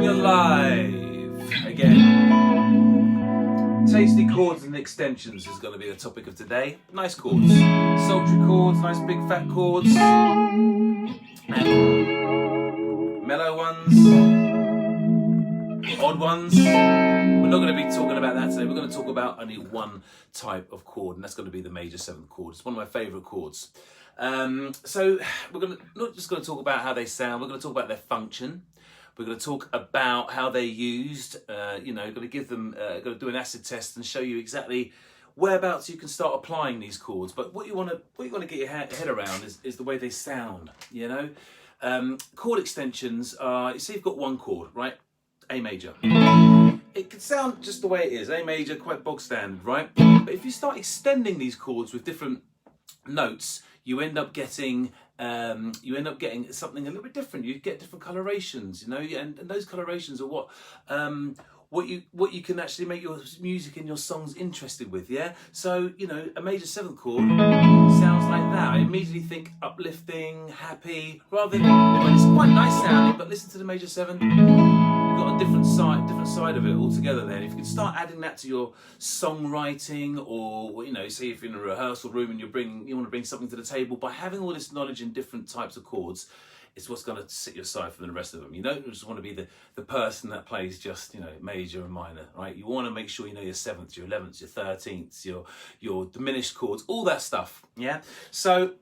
we're live again. Tasty chords and extensions is going to be the topic of today. Nice chords, sultry chords, nice big fat chords, and mellow ones, odd ones. We're not going to be talking about that today. We're going to talk about only one type of chord, and that's going to be the major seventh chord. It's one of my favourite chords. So we're not just going to talk about how they sound. We're going to talk about their function. We're going to talk about how they're used. Going to give them, going to do an acid test and show you exactly whereabouts you can start applying these chords. But what you want to get your head around is the way they sound. Chord extensions are. You see, you've got one chord, right? A major. It can sound just the way it is. A major, quite bog standard, right? But if you start extending these chords with different notes, you end up getting something a little bit different. You get different colorations, and those colorations are what you can actually make your music and your songs interested with, yeah? So, a major seventh chord sounds like that. I immediately think uplifting, happy, rather than, it's quite nice sounding, but listen to the major seven, you've got a different side of it altogether then. If you can start adding that to your songwriting, or, say if you're in a rehearsal room and you want to bring something to the table, by having all this knowledge in different types of chords, it's what's going to set you aside from the rest of them. You don't just want to be the person that plays just, major and minor, right? You want to make sure you know your 7th, your 11th, your 13th, your diminished chords, all that stuff, yeah? So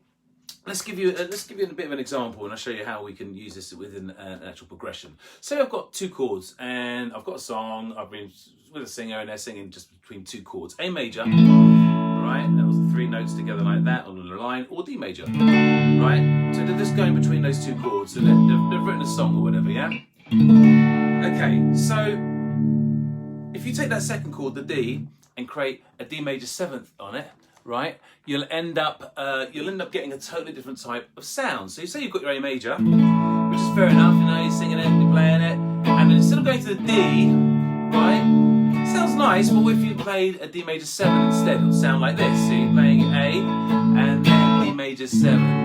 let's give you a bit of an example, and I'll show you how we can use this within an actual progression. Say I've got two chords, and I've got a song, I've been with a singer, and they're singing just between two chords. A major, right? That was 3 notes together like that on the line, or D major, right? So they're just going between those two chords, so they've written a song or whatever, yeah? Okay, so if you take that second chord, the D, and create a D major 7th on it, right, you'll end up getting a totally different type of sound. So you say you've got your A major, which is fair enough, you're singing it, you're playing it, and then instead of going to the D, right, sounds nice, but if you played a D major 7 instead, it'll sound like this. So you're playing A, and then D major 7.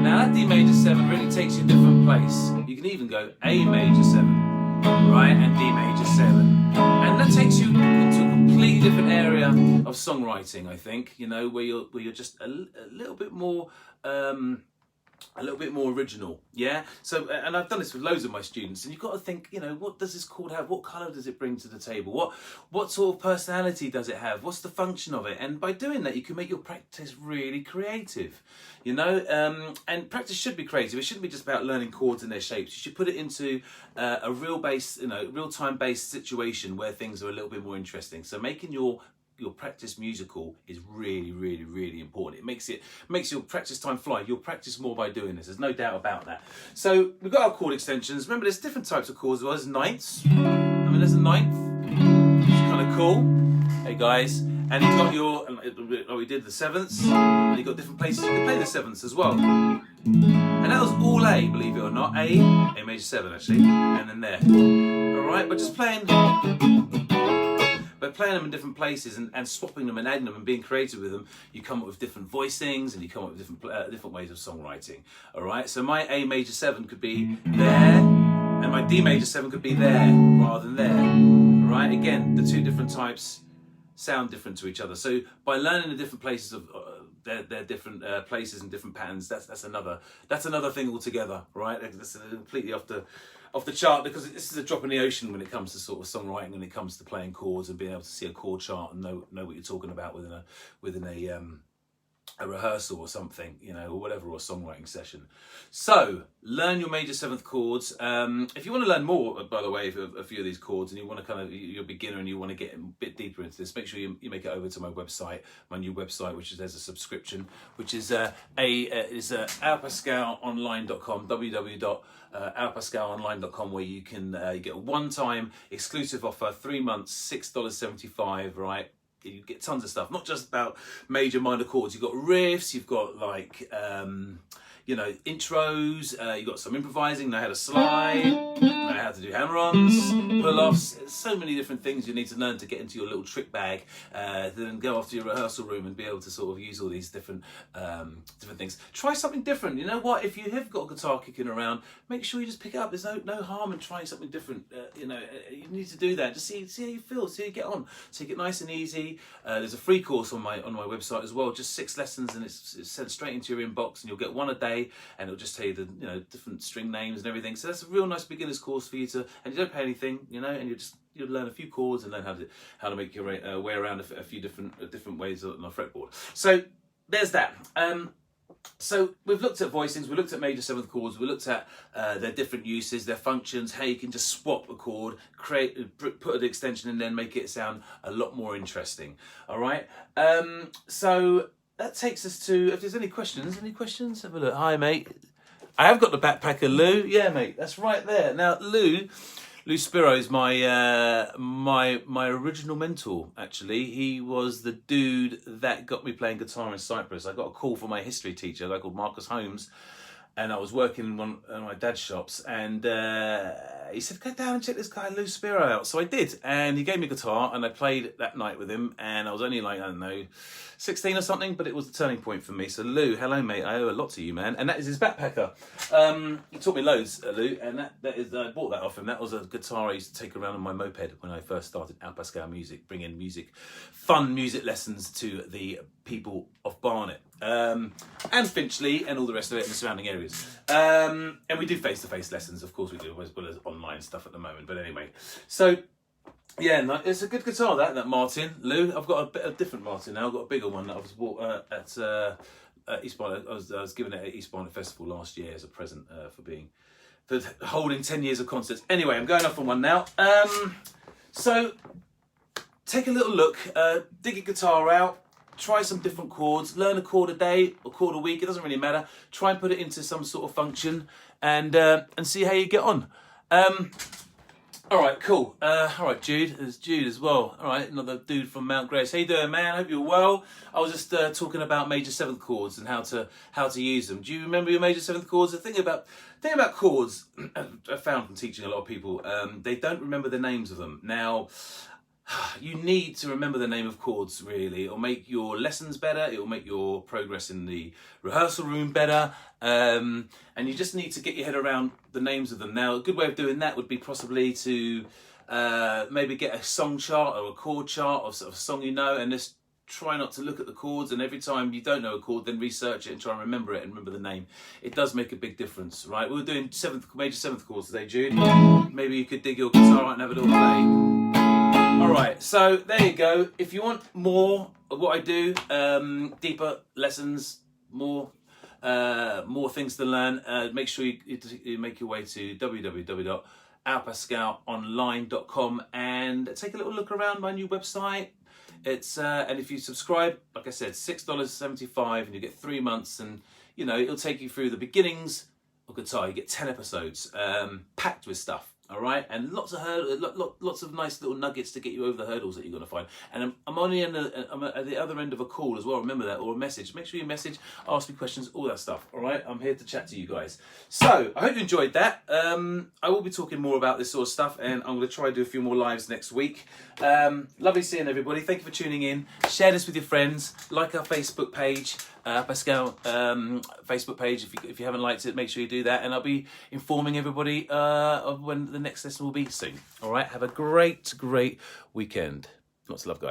Now that D major 7 really takes you a different place. You can even go A major 7, right, and D major 7. And that takes you into a completely different area of songwriting, I think, where you're just a little bit more original, yeah? So, and I've done this with loads of my students, and you've got to think, what does this chord have? What colour does it bring to the table? What sort of personality does it have? What's the function of it? And by doing that, you can make your practice really creative, and practice should be creative. It shouldn't be just about learning chords and their shapes. You should put it into a real-time based situation where things are a little bit more interesting. So making your practice musical is really, really, really important. It makes your practice time fly. You'll practice more by doing this. There's no doubt about that. So we've got our chord extensions. Remember, there's different types of chords as well. There's ninths. There's a ninth. It's kind of cool. Hey guys. And you've got we did the 7ths. And you've got different places you can play the 7ths as well. And that was all A, believe it or not. A major 7 actually. And then there. All right, but just playing them in different places and swapping them and adding them and being creative with them, you come up with different voicings and you come up with different ways of songwriting. All right, so my A major 7 could be there, and my D major 7 could be there rather than there. All right, again, the two different types sound different to each other. So by learning the different places of their different places and different patterns, that's another thing altogether, right? That's completely off the chart, because this is a drop in the ocean when it comes to sort of songwriting, when it comes to playing chords and being able to see a chord chart and know what you're talking about within a rehearsal or something, or whatever, or a songwriting session. So learn your major 7th chords. If you want to learn more, by the way, of a few of these chords, and you want to you're a beginner and you want to get a bit deeper into this, make sure you make it over to my website, my new website, which is, there's a subscription, which is alpascalonline.com, www.alpascalonline.com, where you can you get a one-time exclusive offer, 3 months, $6.75, right? You get tons of stuff, not just about major, minor chords. You've got riffs, you've got intros, you've got some improvising, know how to slide, know out how to do hammer-ons, pull-offs. There's so many different things you need to learn to get into your little trick bag, to then go off to your rehearsal room and be able to sort of use all these different things. Try something different. You know what? If you have got a guitar kicking around, make sure you just pick it up. There's no harm in trying something different. You know, you need to do that. Just see how you feel, see how you get on. Take it nice and easy. There's a free course on my website as well. Just 6 lessons, and it's sent straight into your inbox, and you'll get 1 a day, and it'll just tell you the different string names and everything. So that's a real nice beginner's course for you to, and you don't pay anything, and you'll learn a few chords and learn how to make your way around a few different ways on a fretboard. So there's that. So we've looked at voicings, we looked at major 7th chords, we looked at their different uses, their functions, how you can just swap a chord, put an extension in there and make it sound a lot more interesting. All right. So that takes us to, if there's any questions, have a look. Hi, mate. I have got the backpacker, Lou. Yeah, mate, that's right there. Now, Lou Spiro is my original mentor, actually. He was the dude that got me playing guitar in Cyprus. I got a call from my history teacher, a guy called Marcus Holmes, and I was working in one of my dad's shops, and he said, go down and check this guy Lou Spiro out. So I did, and he gave me a guitar, and I played that night with him, and I was only like, I don't know, 16 or something, but it was the turning point for me. So Lou, hello mate, I owe a lot to you, man. And that is his backpacker. He taught me loads, Lou, and that is, I bought that off him. That was a guitar I used to take around on my moped when I first started Al Pascal Music, bringing fun music lessons to the people of Barnet. And Finchley and all the rest of it in the surrounding areas. And we do face-to-face lessons, of course we do, as well as online stuff at the moment. But anyway, so yeah, it's a good guitar, that Martin, Lou. I've got a bit of different Martin now. I've got a bigger one that I was bought at East Barnet. I was given it at East Barnet Festival last year as a present for holding 10 years of concerts. Anyway, I'm going off on one now. So take a little look, dig your guitar out. Try some different chords, learn a chord a day, a chord a week, it doesn't really matter. Try and put it into some sort of function and see how you get on. All right, cool. All right, Jude, there's Jude as well. All right, another dude from Mount Grace. How you doing, man? I hope you're well. I was just talking about major 7th chords and how to use them. Do you remember your major 7th chords? The thing about chords, I found from teaching a lot of people, they don't remember the names of them. Now, you need to remember the name of chords, really. It'll make your lessons better. It'll make your progress in the rehearsal room better. And you just need to get your head around the names of them. Now, a good way of doing that would be possibly to maybe get a song chart or a chord chart of a song you know, and just try not to look at the chords. And every time you don't know a chord, then research it and try and remember it and remember the name. It does make a big difference, right? We were doing major 7th chords today, Jude. Maybe you could dig your guitar out and have it all play. All right, so there you go. If you want more of what I do, deeper lessons, more things to learn, make sure you make your way to www.alpascalonline.com and take a little look around my new website. It's and if you subscribe, like I said, $6.75, and you get 3 months, and it'll take you through the beginnings of guitar. You get 10 episodes, packed with stuff. All right, and lots of nice little nuggets to get you over the hurdles that you're going to find. And I'm at the other end of a call as well. Remember that, or a message. Make sure you message, ask me questions, all that stuff. All right, I'm here to chat to you guys. So I hope you enjoyed that. I will be talking more about this sort of stuff, and I'm going to try and do a few more lives next week. Lovely seeing everybody. Thank you for tuning in. Share this with your friends. Like our Facebook page. Pascal Facebook page. If you haven't liked it, make sure you do that, and I'll be informing everybody of when the next lesson will be soon. All right, have a great weekend. Lots of love, guys.